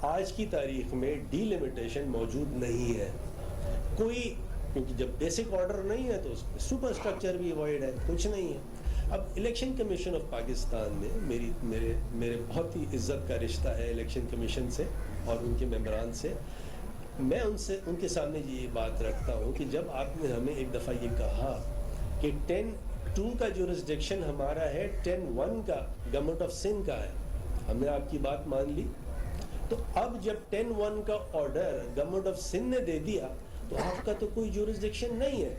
آج کی تاریخ میں ڈی لمیٹیشن موجود نہیں ہے کوئی، کیونکہ جب بیسک آرڈر نہیں ہے تو سپر اسٹرکچر بھی وائڈ ہے، کچھ نہیں ہے. اب الیکشن کمیشن آف پاکستان میں میرے بہت ہی عزت کا رشتہ ہے الیکشن کمیشن سے اور ان کے ممبران سے. میں ان کے سامنے یہ بات رکھتا ہوں کہ جب آپ نے ہمیں ایک دفعہ یہ کہا کہ 10(2) کا جورسڈکشن ہمارا ہے، 10(1) کا گورنمنٹ آف سندھ کا ہے، ہم نے آپ کی بات مان لی. تو اب جب 10(1) کا آرڈر گورنمنٹ آف سندھ نے دے دیا تو آپ کا تو کوئی جورسڈکشن نہیں ہے.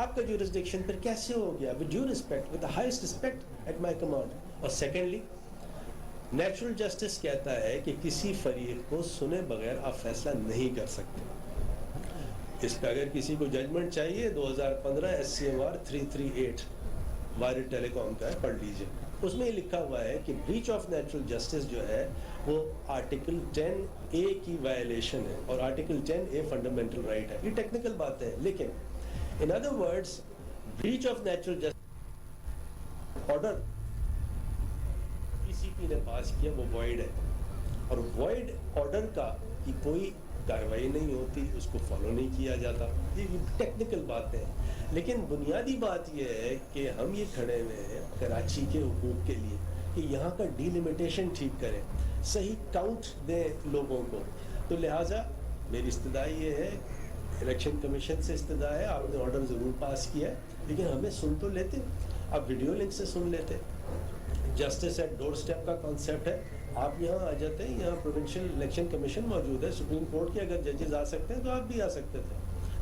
آپ کا جورسڈکشن پھر کیسے ہو گیا؟ With due respect, with the highest respect at my command. اور سیکنڈلی، نیچرل جسٹس کہتا ہے کہ کسی فریق کو سنے بغیر آپ فیصلہ نہیں کر سکتے. اس پہ اگر کسی کو ججمنٹ چاہیے 2015 SCMR 338 وائرڈ ٹیلی کام کا ہے، پڑھ لیجئے. اس میں یہ لکھا ہوا ہے کہ بریچ آف نیچرل جسٹس جو ہے وہ آرٹیکل 10A کی وائلیشن ہے اور آرٹیکل 10A فنڈامنٹل رائٹ ہے. یہ ٹیکنیکل بات ہے، لیکن in other words breach of natural justice order PCP نے پاس کیا وہ void ہے، اور void order کا کی کوئی کاروائی نہیں ہوتی، اس کو فالو نہیں کیا جاتا. یہ ٹیکنیکل بات ہے، لیکن بنیادی بات یہ ہے کہ ہم یہ کھڑے ہوئے ہیں کراچی کے حقوق کے لیے کہ یہاں کا ڈی لمیٹیشن ٹھیک کریں، صحیح کاؤنٹ دیں لوگوں کو. تو لہٰذا میری استدعا یہ ہے، الیکشن کمیشن سے استدعا ہے، آپ نے آرڈر ضرور پاس کیا ہے لیکن ہمیں سن تو لیتے، آپ ویڈیو لنک سے سن لیتے. جسٹس ایٹ ڈور اسٹیپ کا کانسیپٹ ہے، آپ یہاں آ جاتے ہیں، یہاں پروونشل الیکشن کمیشن موجود ہے، سپریم کورٹ کے اگر ججز آ سکتے ہیں تو آپ بھی آ سکتے تھے،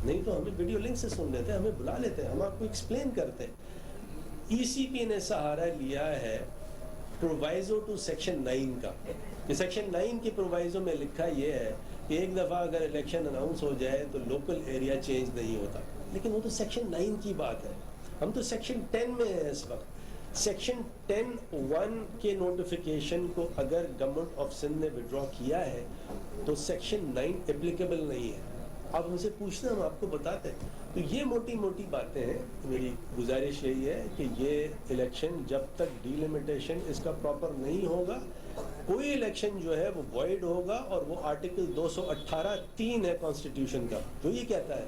نہیں تو ہمیں ویڈیو لنک سے سن لیتے، ہمیں بلا لیتے، ہم آپ کو ایکسپلین کرتے. ECP نے سہارا لیا ہے پرووائزو ٹو سیکشن 9 کا، کہ سیکشن 9 کی پرووائزو میں لکھا یہ ہے کہ ایک دفعہ اگر الیکشن اناؤنس ہو جائے تو لوکل ایریا چینج نہیں ہوتا. لیکن وہ تو سیکشن 9 کی بات ہے، ہم تو سیکشن 10 میں ہیں اس وقت. سیکشن 10(1) کے نوٹیفیکیشن کو اگر گورنمنٹ آف سندھ نے وڈرا کیا ہے تو سیکشن 9 اپلیکیبل نہیں ہے. آپ ہم سے پوچھتے ہیں، ہم آپ کو بتاتے ہیں. تو یہ موٹی موٹی باتیں ہیں. میری گزارش یہی ہے کہ یہ الیکشن جب تک ڈی لمیٹیشن اس کا پراپر نہیں ہوگا، کوئی الیکشن جو ہے وہ وائڈ ہوگا. اور وہ آرٹیکل 218(3) ہے کانسٹیٹیوشن کا، جو یہ کہتا ہے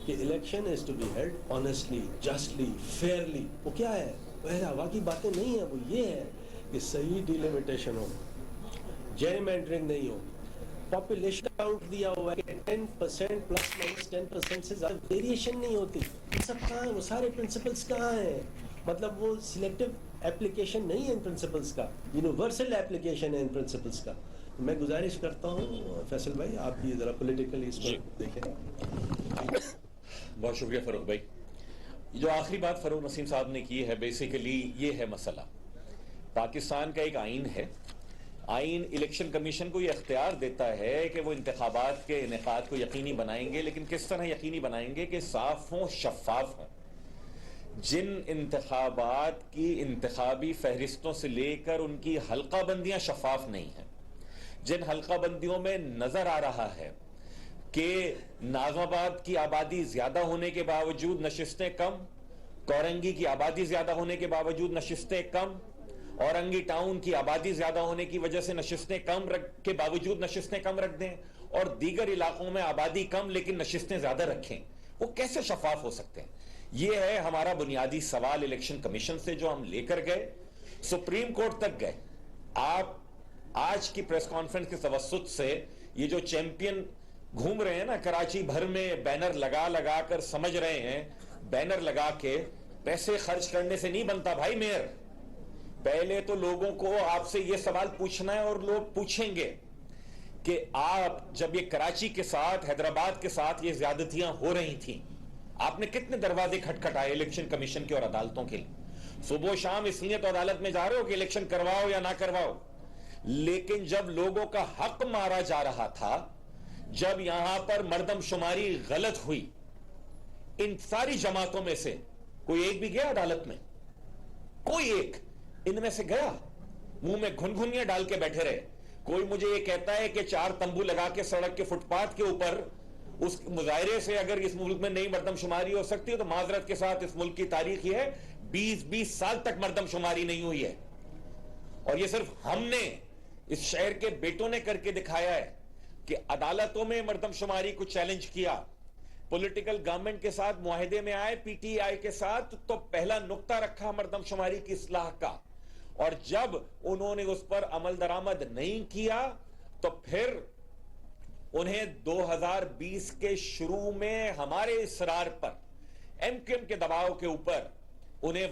کہ election is to be held honestly, justly, fairly. وہ کیا ہے؟ بہر ہوا کی باتیں نہیں ہیں، وہ یہ ہے کہ صحیح ڈی لمیٹیشن ہو، جرم اینڈرنگ نہیں ہو. پاپولیشن کاؤنٹ دیا ہوا ہے کہ 10% پلس مائنس 10% سے زیادہ ویریشن نہیں ہوتی. یہ سب کہاں ہیں؟ وہ سارے پرنسپلس کہاں ہیں؟ مطلب وہ سلیکٹو اپلیکیشن نہیں ہے ان پرنسپلس کا، یونیورسل اپلیکیشن ہے ان پرنسپلس کا. میں گزارش کرتا ہوں فیصل بھائی، آپ بھی ذرا پولیٹیکلی اس کو دیکھیں. بہت شکریہ فاروق بھائی. جو آخری بات فاروق نسیم صاحب نے کی ہے، بیسیکلی یہ ہے مسئلہ. پاکستان کا ایک آئین ہے، آئین الیکشن کمیشن کو یہ اختیار دیتا ہے کہ وہ انتخابات کے انعقاد کو یقینی بنائیں گے، لیکن کس طرح یقینی بنائیں گے کہ صاف ہوں، شفاف ہوں. جن انتخابات کی انتخابی فہرستوں سے لے کر ان کی حلقہ بندیاں شفاف نہیں ہیں، جن حلقہ بندیوں میں نظر آ رہا ہے کہ ناظم آباد کی آبادی زیادہ ہونے کے باوجود نشستیں کم، کورنگی کی آبادی زیادہ ہونے کے باوجود نشستیں کم، اورنگی ٹاؤن کی آبادی زیادہ ہونے کی وجہ سے نشستیں کم کے باوجود نشستیں کم رکھ دیں، اور دیگر علاقوں میں آبادی کم لیکن نشستیں زیادہ رکھیں، وہ کیسے شفاف ہو سکتے ہیں؟ یہ ہے ہمارا بنیادی سوال الیکشن کمیشن سے، جو ہم لے کر گئے، سپریم کورٹ تک گئے. آپ آج کی پریس کانفرنس کے توسط سے یہ جو چیمپئن گھوم رہے ہیں نا کراچی بھر میں، بینر لگا لگا کر، سمجھ رہے ہیں بینر لگا کے پیسے خرچ کرنے سے نہیں بنتا بھائی میئر. پہلے تو لوگوں کو آپ سے یہ سوال پوچھنا ہے، اور لوگ پوچھیں گے کہ آپ جب یہ کراچی کے ساتھ، حیدرآباد کے ساتھ یہ زیادتیاں ہو رہی تھیں، آپ نے کتنے دروازے کھٹکھٹائے الیکشن کمیشن کے اور عدالتوں کے لیے؟ صبح و شام اس لیے تو عدالت میں جا رہے ہو کہ الیکشن کرواؤ یا نہ کرواؤ. لیکن جب لوگوں کا حق مارا جا رہا تھا، جب یہاں پر مردم شماری غلط ہوئی، ان ساری جماعتوں میں سے کوئی ایک بھی گیا عدالت میں؟ کوئی ایک ان میں سے گیا؟ منہ میں گھنگھنیاں ڈال کے بیٹھے رہے. کوئی مجھے یہ کہتا ہے کہ 4 تمبو لگا کے سڑک کے فٹ پاتھ کے اوپر اس مظاہرے سے اگر اس ملک میں نئی مردم شماری ہو سکتی ہے، تو معذرت کے ساتھ اس ملک کی تاریخ یہ ہے 20 سال تک مردم شماری نہیں ہوئی ہے. اور یہ صرف ہم نے اس شہر کے بیٹوں نے کر کے دکھایا ہے کہ عدالتوں میں مردم شماری کو چیلنج کیا, پولیٹیکل گورنمنٹ کے ساتھ معاہدے میں آئے, پی ٹی آئی کے ساتھ, تو پہلا نقطہ رکھا مردم شماری کی اصلاح کا, اور جب انہوں نے اس پر عمل درآمد نہیں کیا تو پھر انہیں 2020 کے شروع میں ہمارے اصرار پر, ایم کیو ایم کے دباؤ کے اوپر, انہیں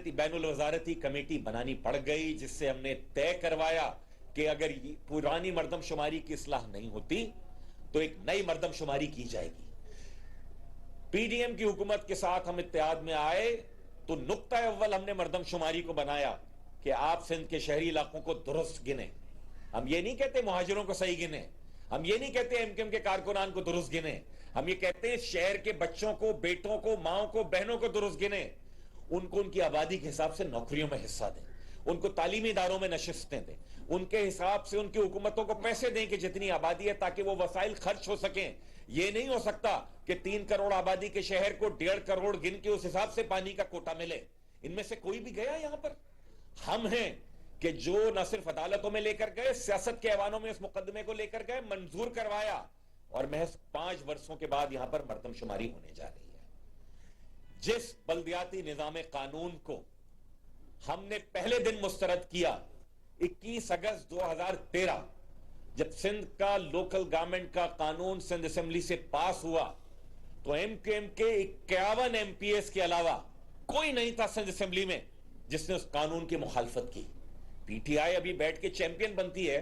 بین الوزارتی کمیٹی بنانی پڑ گئی, جس سے ہم نے طے کروایا کہ اگر پرانی مردم شماری کی اصلاح نہیں ہوتی تو ایک نئی مردم شماری کی جائے گی. پی ڈی ایم کی حکومت کے ساتھ ہم اتحاد میں آئے تو نقطہ اول ہم نے مردم شماری کو بنایا کہ آپ سندھ کے شہری علاقوں کو درست گنیں. ہم یہ نہیں کہتے مہاجروں کو صحیح گنیں, ہم یہ نہیں کہتے ایم کیو ایم کے کارکنان کو درست گنیں, ہم یہ کہتے ہیں شہر کے بچوں کو, بیٹوں کو, ماؤں کو, بہنوں کو درست گنیں, ان کو ان کی آبادی کے حساب سے نوکریوں میں حصہ دیں, ان کو تعلیمی اداروں میں نشستیں دیں, ان کے حساب سے ان کی حکومتوں کو پیسے دیں کہ جتنی آبادی ہے تاکہ وہ وسائل خرچ ہو سکیں. یہ نہیں ہو سکتا کہ 3 کروڑ آبادی کے شہر کو 1.5 کروڑ گن کے اس حساب سے پانی کا کوٹا ملے. ان میں سے کوئی بھی گیا یہاں پر؟ ہم ہیں کہ جو نہ صرف عدالتوں میں لے کر گئے, سیاست کے ایوانوں میں اس مقدمے کو لے کر گئے, منظور کروایا, اور محض 5 برسوں کے بعد یہاں پر مردم شماری ہونے جا رہی ہے. جس بلدیاتی نظام قانون کو ہم نے پہلے دن مسترد کیا 21 اگست 2013, جب سندھ کا لوکل گورنمنٹ کا قانون سندھ اسمبلی سے پاس ہوا تو ایم کیو ایم کے 51 ایم پی ایس کے علاوہ کوئی نہیں تھا سندھ اسمبلی میں جس نے اس قانون کی مخالفت کی. پی ٹی آئی ابھی بیٹھ کے چیمپئن بنتی ہے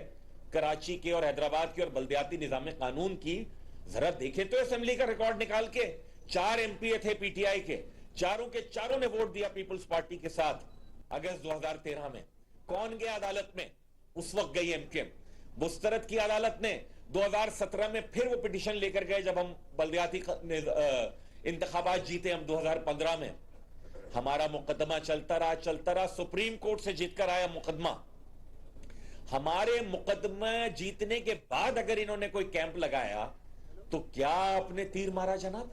کراچی کے اور حیدرآباد کے اور بلدیاتی نظام قانون کی. ذرا دیکھیں تو اسمبلی کا ریکارڈ نکال کے, 4 ایم پی اے تھے پی ٹی آئی کے, چاروں کے چاروں نے ووٹ دیا پیپلز پارٹی کے ساتھ اگست 2013 میں. کون گیا عدالت میں؟ اس وقت گئی ایم کیو ایم. مسترد کی عدالت نے 2017 میں, پھر وہ پٹیشن لے کر گئے جب ہم بلدیاتی انتخابات جیتے ہم 2015 میں. ہمارا مقدمہ چلتا رہا, سپریم کورٹ سے جیت کر آیا مقدمہ. ہمارے مقدمہ جیتنے کے بعد اگر انہوں نے کوئی کیمپ لگایا تو کیا آپ نے تیر مارا جناب؟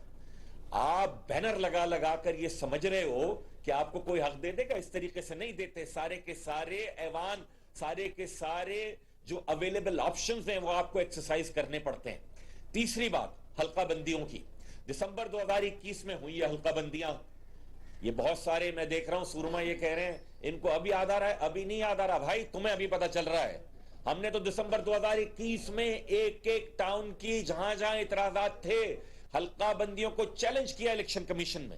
آپ بینر لگا کر یہ سمجھ رہے ہو کہ آپ کو کوئی حق دے دے گا؟ اس طریقے سے نہیں دیتے. سارے کے سارے ایوان, سارے کے سارے جو اویلیبل آپشنز ہیں وہ آپ کو ایکسرسائز کرنے پڑتے ہیں. تیسری بات حلقہ بندیوں کی. دسمبر 2021 میں ہوئی حلقہ بندیاں. یہ بہت سارے میں دیکھ رہا ہوں سورما یہ کہہ رہے ہیں ان کو ابھی یاد آ رہا ہے. ابھی نہیں یاد آ رہا بھائی, تمہیں ابھی پتا چل رہا ہے. ہم نے تو دسمبر 2021 میں ایک ٹاؤن کی جہاں جہاں اعتراضات تھے حلقہ بندیوں کو چیلنج کیا الیکشن کمیشن میں.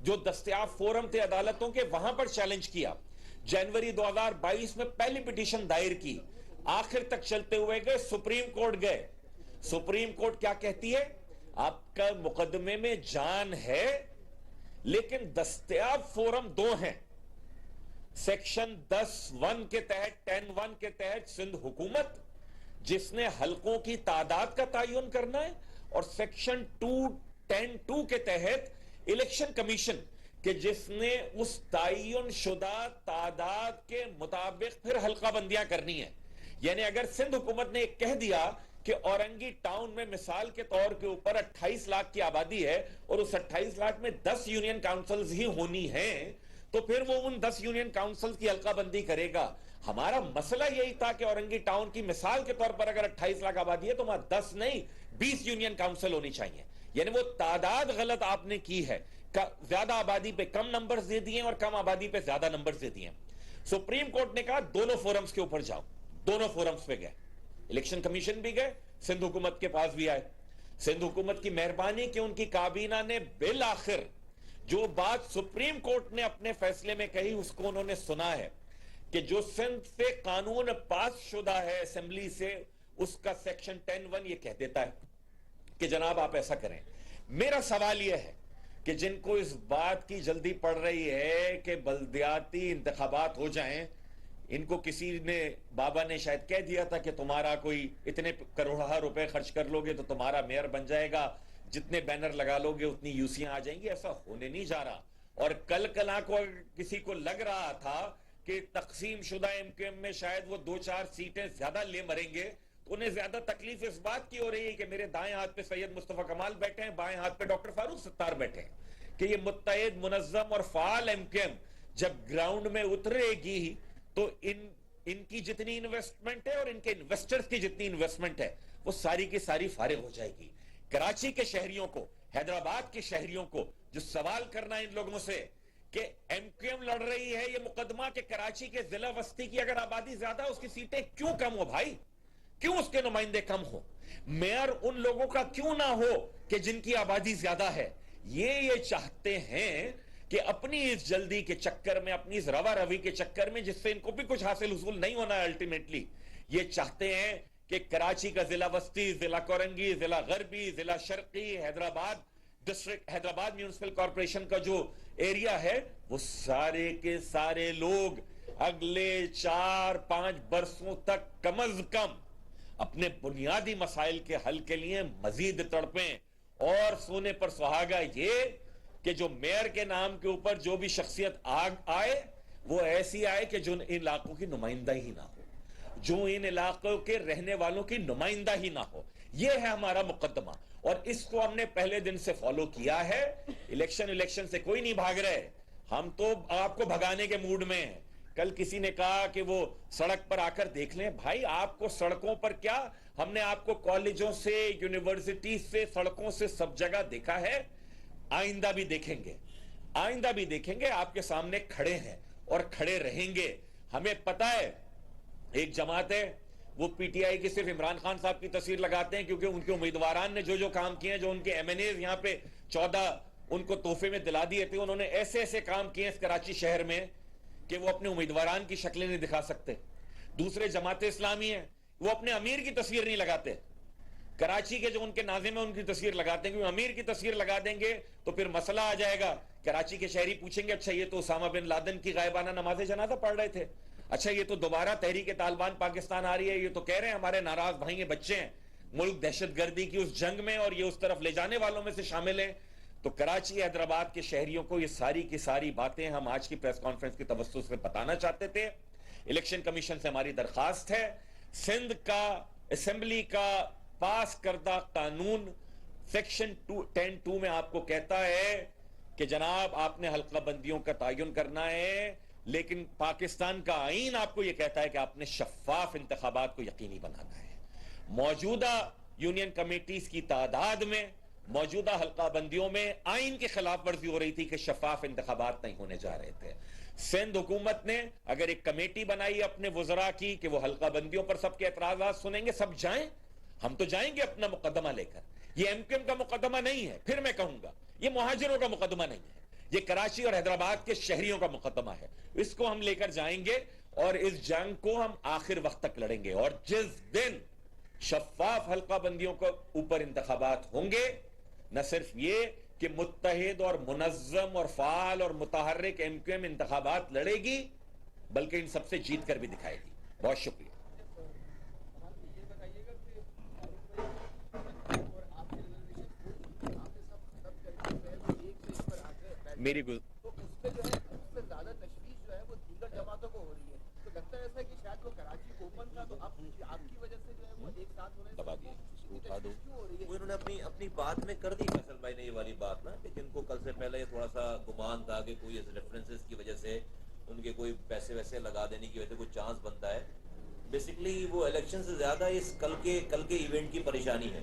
جو دستیاب فورم تھے عدالتوں کے وہاں پر چیلنج کیا. جنوری 2022 میں پہلی پٹیشن دائر کی, آخر تک چلتے ہوئے گئے, سپریم کورٹ گئے. سپریم کورٹ کیا کہتی ہے؟ آپ کا مقدمے میں جان ہے لیکن دستیاب فورم 2 ہیں. سیکشن 10(1) کے تحت 10(1) کے تحت سندھ حکومت جس نے حلقوں کی تعداد کا تعین کرنا ہے, اور سیکشن 2(10)(2) کے تحت الیکشن کمیشن کہ جس نے اس تعین شدہ تعداد کے مطابق پھر حلقہ بندیاں کرنی ہیں. یعنی اگر سندھ حکومت نے ایک کہہ دیا کہ اورنگی ٹاؤن میں مثال کے طور کے اوپر 28 لاکھ کی آبادی ہے اور اس 28 لاکھ میں 10 یونین کاؤنسلز ہی ہونی ہیں, تو پھر وہ ان 10 یونین کاؤنسلز کی حلقہ بندی کرے گا. ہمارا مسئلہ یہی تھا کہ اورنگی ٹاؤن کی مثال کے طور پر اگر 28 لاکھ آبادی ہے تو وہاں 10 نہیں 20 یونین کاؤنسل ہونی چاہیے. یعنی وہ تعداد غلط آپ نے کی ہے, زیادہ آبادی پہ کم نمبرز دے دیے اور کم آبادی پہ زیادہ نمبرز دے دیے. سپریم کورٹ نے کہا دونوں فورمز کے اوپر جاؤ. دونوں فورمز پہ گئے, الیکشن کمیشن بھی گئے, سندھ حکومت کے پاس بھی آئے. سندھ حکومت کی مہربانی کہ ان کی کابینہ نے بالآخر جو بات سپریم کورٹ نے اپنے فیصلے میں کہی اس کو انہوں نے سنا ہے کہ جو سندھ سے قانون پاس شدہ ہے اسمبلی سے, اس کا سیکشن 10(1) یہ کہہ دیتا ہے کہ جناب آپ ایسا کریں. میرا سوال یہ ہے کہ جن کو اس بات کی جلدی پڑ رہی ہے کہ بلدیاتی انتخابات ہو جائیں, ان کو کسی نے, بابا نے شاید کہہ دیا تھا کہ تمہارا کوئی اتنے کروڑہ روپے خرچ کر لو گے تو تمہارا میئر بن جائے گا, جتنے بینر لگا لو گے اتنی یوسیاں آ جائیں گی. ایسا ہونے نہیں جا رہا. اور کل کو کسی کو لگ رہا تھا کہ تقسیم شدہ ایم کیو ایم میں شاید وہ 2-4 سیٹیں زیادہ لے مریں گے, تو انہیں زیادہ تکلیف اس بات کی ہو رہی ہے کہ میرے دائیں ہاتھ پہ سید مصطفیٰ کمال بیٹھے ہیں, بائیں ہاتھ پہ ڈاکٹر فاروق ستار بیٹھے ہیں, کہ یہ متحد منظم اور فعال ایم کیو ایم جب گراؤنڈ میں اترے گی تو ان ان کی جتنی انویسٹمنٹ ہے اور ان کے انویسٹرز کی جتنی انویسٹمنٹ ہے وہ ساری کی ساری فارغ ہو جائے گی. کراچی کے شہریوں کو, حیدرآباد کے شہریوں کو جو سوال کرنا ہے ان لوگوں سے کہ ایم کیو ایم لڑ رہی ہے یہ مقدمہ کہ کراچی کے ضلع وسطی کی اگر آبادی زیادہ ہے اس کی سیٹیں کیوں کم ہو بھائی, کیوں اس کے نمائندے کم ہو, میئر ان لوگوں کا کیوں نہ ہو کہ جن کی آبادی زیادہ ہے. یہ چاہتے ہیں کہ اپنی اس جلدی کے چکر میں, اپنی اس روا روی کے چکر میں جس سے ان کو بھی کچھ حاصل حصول نہیں ہونا ہے الٹیمیٹلی, یہ چاہتے ہیں کہ کراچی کا ضلع وسطی, ضلع کورنگی, ضلع غربی, ضلع شرقی, حیدرآباد میونسپل کارپوریشن کا جو ایریا ہے وہ سارے کے سارے لوگ اگلے 4-5 برسوں تک کم از کم اپنے بنیادی مسائل کے حل کے لیے مزید تڑپیں. اور سونے پر سہاگا یہ کہ جو میئر کے نام کے اوپر جو بھی شخصیت آئے وہ ایسی آئے کہ جو ان علاقوں کی نمائندہ ہی نہ ہو, جو ان علاقوں کے رہنے والوں کی نمائندہ ہی نہ ہو. یہ ہے ہمارا مقدمہ اور اس کو ہم نے پہلے دن سے فالو کیا ہے. الیکشن سے کوئی نہیں بھاگ رہے, ہم تو آپ کو بھگانے کے موڈ میں ہیں. کل کسی نے کہا کہ وہ سڑک پر آ کر دیکھ لیں. بھائی آپ کو سڑکوں پر کیا, ہم نے آپ کو کالجوں سے, یونیورسٹی سے, سڑکوں سے سب جگہ دیکھا ہے. آئندہ بھی دیکھیں گے, آئندہ بھی دیکھیں گے. آپ کے سامنے کھڑے ہیں اور کھڑے رہیں گے. ہمیں پتا ہے ایک جماعت ہے وہ پی ٹی آئی کی صرف عمران خان صاحب کی تصویر لگاتے ہیں کیونکہ ان کے امیدواران نے جو کام کیے ہیں, جو ان کے ایم این ایز یہاں پہ 14 ان کو تحفے میں دلا دیے تھے, انہوں نے ایسے کام کیے اس کراچی شہر میں کہ وہ اپنے امیدواران کی شکلیں نہیں دکھا سکتے. دوسرے جماعت اسلامی ہیں وہ اپنے امیر کی تصویر نہیں لگاتے. کراچی کے جو ان کے ناظم ہیں ان کی تصویر لگاتے ہیں, کیونکہ امیر کی تصویر لگا دیں گے تو پھر مسئلہ آ جائے گا. کراچی کے شہری پوچھیں گے اچھا یہ تو اسامہ بن لادن کی غائبانہ نماز جنازہ پڑھ رہے تھے, اچھا یہ تو دوبارہ تحریک طالبان پاکستان آ رہی ہے, یہ تو کہہ رہے ہیں ہمارے ناراض بھائی ہیں, بچے ہیں, ملک دہشت گردی کی اس جنگ میں اور یہ اس طرف لے جانے والوں میں سے شامل ہیں. تو کراچی حیدرآباد کے شہریوں کو یہ ساری کی ساری باتیں ہم آج کی پریس کانفرنس کی توسط سے بتانا چاہتے تھے. الیکشن کمیشن سے ہماری درخواست ہے, سندھ کا اسمبلی کا پاس کردہ قانون سیکشن 10(2) میں آپ کو کہتا ہے کہ جناب آپ نے حلقہ بندیوں کا تعین کرنا ہے, لیکن پاکستان کا آئین آپ کو یہ کہتا ہے کہ آپ نے شفاف انتخابات کو یقینی بنانا ہے. موجودہ یونین کمیٹیز کی تعداد میں, موجودہ حلقہ بندیوں میں آئین کی خلاف ورزی ہو رہی تھی کہ شفاف انتخابات نہیں ہونے جا رہے تھے. سندھ حکومت نے اگر ایک کمیٹی بنائی اپنے وزراء کی کہ وہ حلقہ بندیوں پر سب کے اعتراضات سنیں گے, سب جائیں, ہم تو جائیں گے اپنا مقدمہ لے کر. یہ ایم کیو ایم کا مقدمہ نہیں ہے, پھر میں کہوں گا یہ مہاجروں کا مقدمہ نہیں ہے, یہ کراچی اور حیدرآباد کے شہریوں کا مقدمہ ہے. اس کو ہم لے کر جائیں گے اور اس جنگ کو ہم آخر وقت تک لڑیں گے. اور جس دن شفاف حلقہ بندیوں کے اوپر انتخابات ہوں گے, نہ صرف یہ کہ متحد اور منظم اور فعال اور متحرک ایم کیو ایم انتخابات لڑے گی, بلکہ ان سب سے جیت کر بھی دکھائے گی. بہت شکریہ. میری زیادہ تشویش جو ہے وہ دیگر جماعتوں کو ہو رہی ہے, تو لگتا ہے ایسا کہ شاید وہ کراچی اوپن تھا تو اب آپ کی وجہ سے جو ہے وہ ایک ساتھ ہونے سے انہوں نے اپنی بات میں کر دی فیصل بھائی نے یہ والی بات نا کہ جن کو کل سے پہلے یہ تھوڑا سا گمان تھا کہ کوئی ریفرنسز کی وجہ سے ان کے کوئی پیسے ویسے لگا دینے کی وجہ سے کوئی چانس بنتا ہے. بیسکلی وہ الیکشن سے زیادہ اس کل کے ایونٹ کی پریشانی ہے.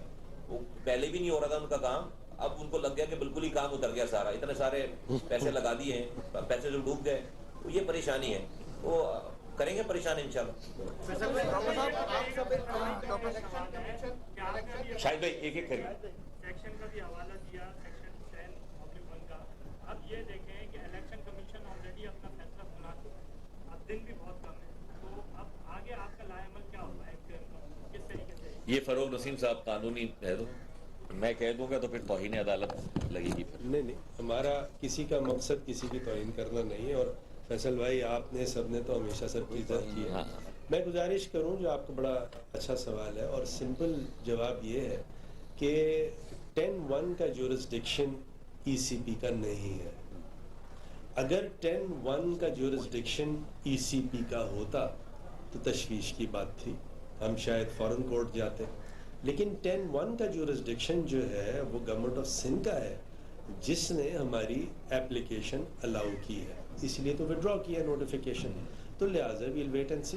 وہ پہلے بھی نہیں ہو رہا تھا ان کا کام, اب ان کو لگ گیا کہ بالکل ہی کام اتر گیا سارا, اتنے سارے پیسے لگا دیے ہیں, پیسے جو ڈوب گئے, یہ پریشانی ہے. وہ کریں گے پریشان انشاءاللہ. شاید بھائی ایک ایک کریے. سیکشن کا بھی حوالہ دیا, سیکشن 10(1) کا. اب یہ دیکھیں کہ الیکشن کمیشن آلریڈی اپنا فیصلہ سنا چکا, اب دن بھی بہت کم ہے, تو اب آگے آپ کا لائے عمل کیا ہوگا, کس طریقے سے؟ یہ فروغ نسیم صاحب قانونی ہے, تو میں کہہ دوں گا تو پھر توہین عدالت لگے گی. پھر نہیں, ہمارا کسی کا مقصد کسی کی توہین کرنا نہیں ہے. اور فیصل بھائی آپ نے سب نے تو ہمیشہ سب کی عزت کی ہے. میں گزارش کروں, جو آپ کا بڑا اچھا سوال ہے اور سمپل جواب یہ ہے کہ 10(1) کا جورسڈکشن ای سی پی کا نہیں ہے. اگر 10(1) کا جورسڈکشن ای سی پی کا ہوتا تو تشویش کی بات تھی, ہم شاید فورن کورٹ جاتے. لیکن 10(1) کا جورسڈکشن جو ہے وہ گورنمنٹ آف سندھ کا ہے, جس نے ہماری اپلیکیشن الاؤ کی ہے, اس لیے تو وڈرا کیا نوٹیفیکیشن. تو لہٰذا ویل ویٹ اینڈ سی.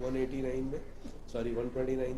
129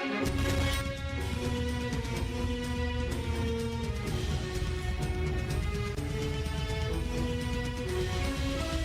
ہے.